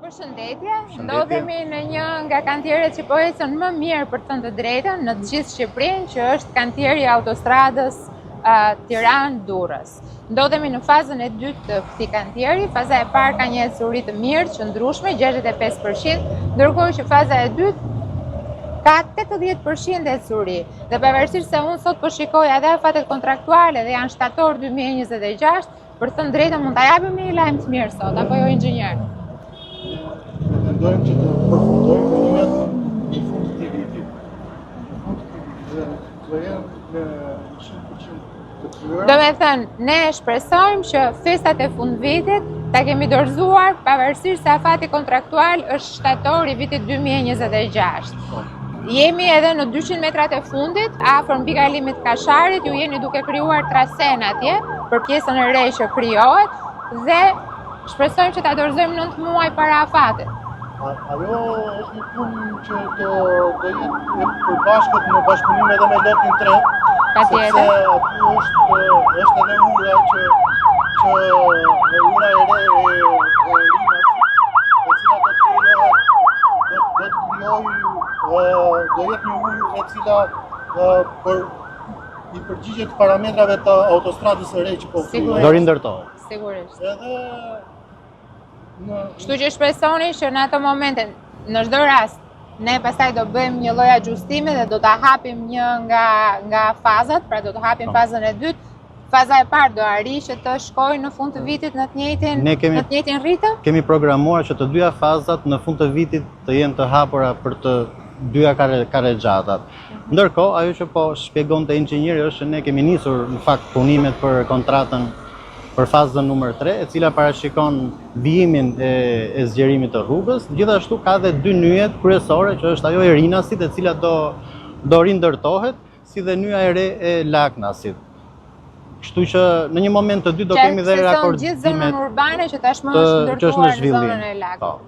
Përshëndetje, ndodhemi në një nga kantierët që po ecën më mirë për të thënë të drejtën në të gjithë Shqipërinë, që është kantieri i autostradës Tiranë-Durrës. Ndodhemi në fazën e dytë të këtij kantieri. Faza e parë ka një ecuri të mirë, qëndrueshme, 65%, ndërkohë që faza e dytë ka 80% ecuri. Dhe pavarësisht se unë sot po shikoj edhe afatet kontraktuale dhe janë shtator 2026, për të thënë drejtën mund ta japim një lajm të mirë sot, apo jo inxhinier? Mendojmë që të përfundojmë punimet në fund të vitit. Të jenë në 100% të kryer. Do me thënë, ne shpresojmë që festat e fundvitit ta kemi dorëzuar pavarësisht se afati kontraktual është shtator i vitit 2026. Jemi edhe në 200 metrat e fundit, afër mbi kalimit Kasharit, ju jeni duke krijuar trasen atje për pjesën e re që krijohet dhe shpresojmë që ta dorëzojmë 9 muaj para afatit. Ajo është një punë që do jetë e përbashkët në bashkëpunim edhe me lotin 3. Patjetër. Sepse aty është edhe ura që ura e re e Rinës, e cila do jetë një ujë e cila i përgjigjet parametrave të autostradës së re që po Sigurisht. Do rindërtohet. Sigurisht. Kështu që shpresoni që në ato momente, në çdo rast, ne pastaj do bëjmë një lloj ajustimi dhe do ta hapim një nga fazat, pra do të hapim fazën e dytë. Faza e parë do arrishet të shkojë në fund të vitit në të njëjtin ritëm. Kemi programuar që të dyja fazat në fund të vitit të jenë të hapura për të dyja karrexhatat. Ndërkohë, ajo që po shpjegonte inxhinieri është që ne kemi nisur në fakt punimet për kontratën për fazën numër 3, e cila parashikon vijimin e zgjerimit të rrugës. Gjithashtu ka dhe dy nyjet kryesore, që është ajo e Rinasit, e cila do rindërtohet, si dhe nyja e re e Laknasit. Kështu që në një moment të dytë do kemi dhe rakordimet. Gjithë zonën urbane që tashmë është ndërtuar në zonën e Lakut.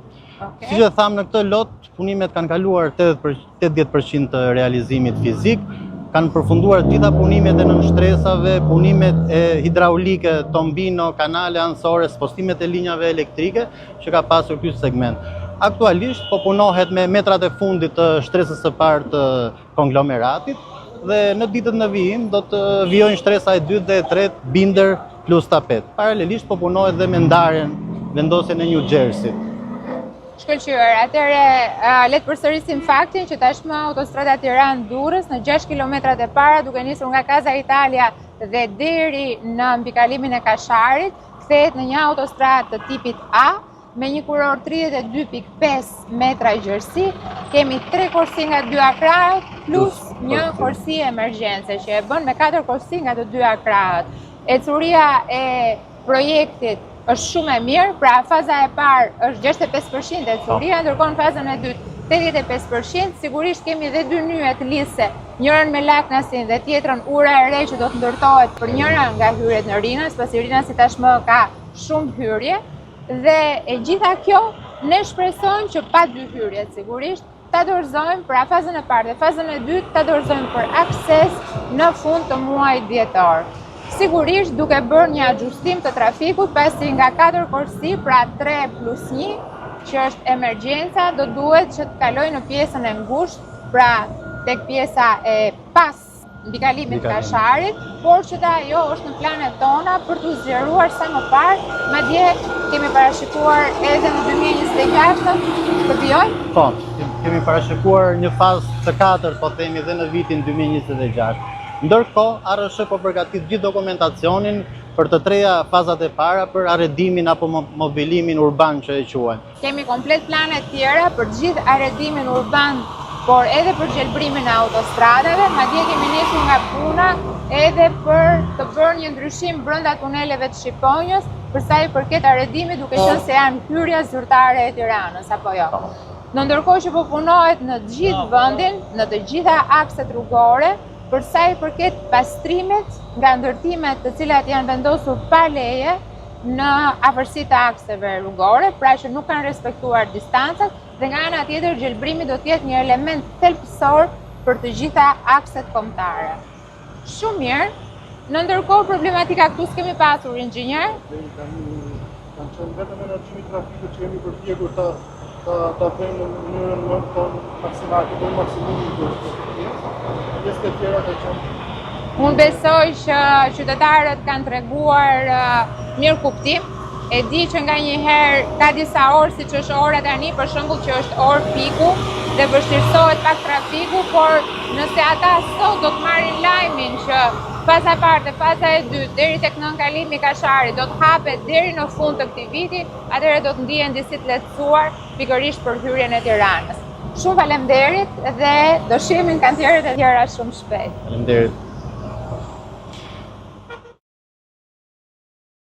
Si që thamë, në këtë lot, punimet kanë kaluar 80% të realizimit fizik, kanë përfunduar gjitha punimet e nënshtresa, punimet e hidraulike, tombino, kanale anësore, postimet e linjave elektrike që ka pasur ky segment. Aktualisht po punohet me metrat e fundit të shtresës së parë të konglomeratit dhe në ditët në vijim do të vijojnë shtresa e dytë dhe e tretë binder plus tapet. Paralelisht po punohet dhe me ndarjen, vendosjen e New Jersey. Shkëlqyer, atëre le të përsërisim faktin që tashmë autostrada Tiranë-Durrës në 6 kilometrat e para, duke nisur nga Casa Italia dhe deri në mbikalimin e Kasharit, kthehet në një autostradë të tipit A me një kuror 32.5 metra gjerësi. Kemi 3 korsi nga 2 akrahët plus një korsi emergjence që e bën me 4 korsi nga të 2 akrahët. Ecuria e projektit është shumë e mirë, pra faza e parë është 65% ecuria, ndërkohë në fazën e dytë 85%. Sigurisht kemi dhe dy nyje të lidhse, njërën me Laknasin dhe tjetrën ura e re që do të ndërtohet për njëra nga hyrjet në Rinës, pasi Rinasi tashmë ka shumë hyrje, dhe e gjitha kjo ne shpresojmë që pa dy hyrjet sigurisht ta dorëzojmë pra fazën e parë dhe fazën e dytë ta dorëzojmë për akses në fund të muajit dhjetor. Sigurisht duke bërë një ajustim të trafikut, pasi nga 4 korsi, pra 3 plus 1, që është emergjenca, do duhet që të kaloj në pjesën e ngushtë, pra tek pjesa e pas mbikalimit Kasharit, por që ajo është në planet tona për të zgjeruar sa më parë, madje kemi parashikuar edhe në 2024 të vijojë. Po, kemi parashikuar një fazë të 4, po themi dhe në vitin 2026. Ndërkohë, ARSH po përgatit gjithë dokumentacionin për të treja fazat e para për arredimin apo mobilimin urban që e quajnë. Kemi komplet planet tjera për gjithë arredimin urban, por edhe për gjelbrimin e autostradave, madje kemi nisur nga puna edhe për të bërë një ndryshim brenda tuneleve të Shqiponjës, për sa i përket arredimit, duke qenë se janë hyrja zyrtare e Tiranës, apo jo. Në ndërkohë që po punohet në të gjithë vendin, në të gjitha akset rrugore, për sa i përket pastrimit nga ndërtimet të cilat janë vendosur pa leje në afërsi të akseve rrugore, pra që nuk kanë respektuar distancat, dhe nga ana tjetër gjelbrimi do të jetë një element thelbësor për të gjitha akset kombëtare. Shumë mirë. Në ndërkohë problematika këtu s'kemi pasur inxhinier. Kanë qenë vetëm menaxhimi i trafikut që jemi përpjekur ta bëjmë në mënyrën më tonë maksimale, të bëjmë maksimumin të pjesë të tjera të qenë. Unë besoj që qytetarët kanë treguar mirë kuptim. E di që nga njëherë ka disa orë, si që është ora tani, për shembull që është orë piku dhe vështirësohet pak trafiku, por nëse ata sot do të marrin lajmin që faza e parë dhe faza e dytë deri tek nënkalimi Kashari do të hapet deri në fund të këtij viti, atëherë do të ndihen disi të lehtësuar pikërisht për hyrjen e Tiranës. Shumë faleminderit dhe do shihemin kantierët e tjera shumë shpejt. Faleminderit.